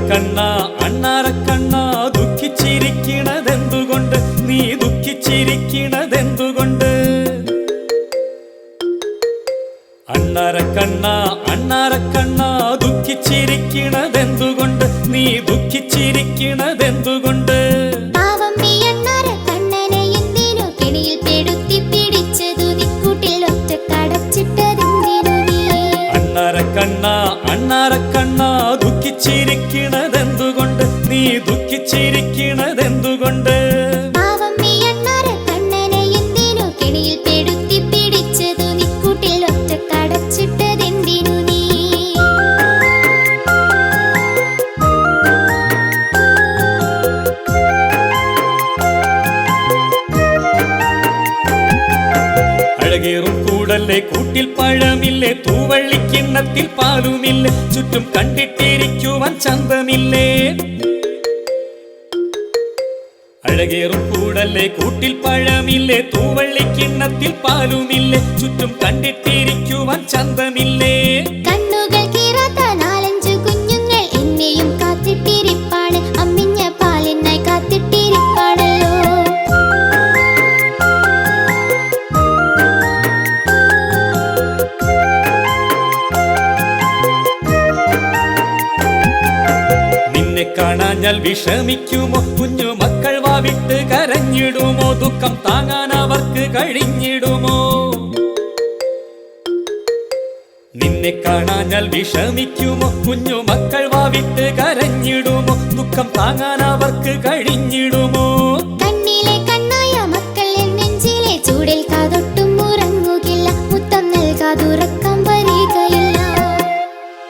അണ്ണാരക്കണ്ണ അണ്ണാരക്കണ്ണ ദുഃഖിച്ചിരിക്കണതെന്തുകൊണ്ട് നീ ദുഃഖിച്ചിരിക്കണതെന്തുകൊണ്ട് അണ്ണാരക്കണ്ണ അണ്ണാരക്കണ്ണ ദുഃഖിച്ചിരിക്കണതെന്തുകൊണ്ട് നീ ദുഃഖിച്ചിരിക്കണതെന്തുകൊണ്ട് അണ്ണാരക്കണ്ണ അണ്ണാരക്കണ്ണ ദുഃഖിച്ചിരിക്കണതെന്തുകൊണ്ട് നീ ദുഃഖിച്ചിരിക്കണതെന്തുകൊണ്ട് അഴകേറും കൂടല്ലേ കൂട്ടിൽ പഴമില്ലേ തൂവള്ളിക്കിണ്ണത്തിൽ പാലുമില്ലേ ചുറ്റും കണ്ടിട്ടിരിക്കുവാൻ ചന്തമില്ലേ അഴകേറും കൂടല്ലേ കൂട്ടിൽ പഴമില്ലേ തൂവള്ളിക്കിണ്ണത്തിൽ പാലുമില്ലേ ചുറ്റും കണ്ടിട്ടിരിക്കുവാൻ ചന്തമില്ലേ കണ്ണുകൾ കീറാത്ത നാലഞ്ച് കുഞ്ഞുങ്ങൾ എന്നെയും കാത്തിട്ടിരിപ്പാണ് അമ്മിഞ്ഞ പാലിനായി കാത്തിട്ടിരിപ്പാണല്ലോ നിന്നെ കാണാഞ്ഞാൽ വിഷമിക്കുമോ കുഞ്ഞു മക്കൾ വാവിട്ട് കരഞ്ഞിടുമോ ദുഃഖം താങ്ങാൻ അവർക്ക് കഴിഞ്ഞിടുമോ നിന്നെ കാണാഞ്ഞാൽ വിഷമിക്കുമോ കുഞ്ഞു മക്കൾ വാവിട്ട് കരഞ്ഞിടുമോ ദുഃഖം താങ്ങാൻ അവർക്ക് കഴിഞ്ഞിടുമോ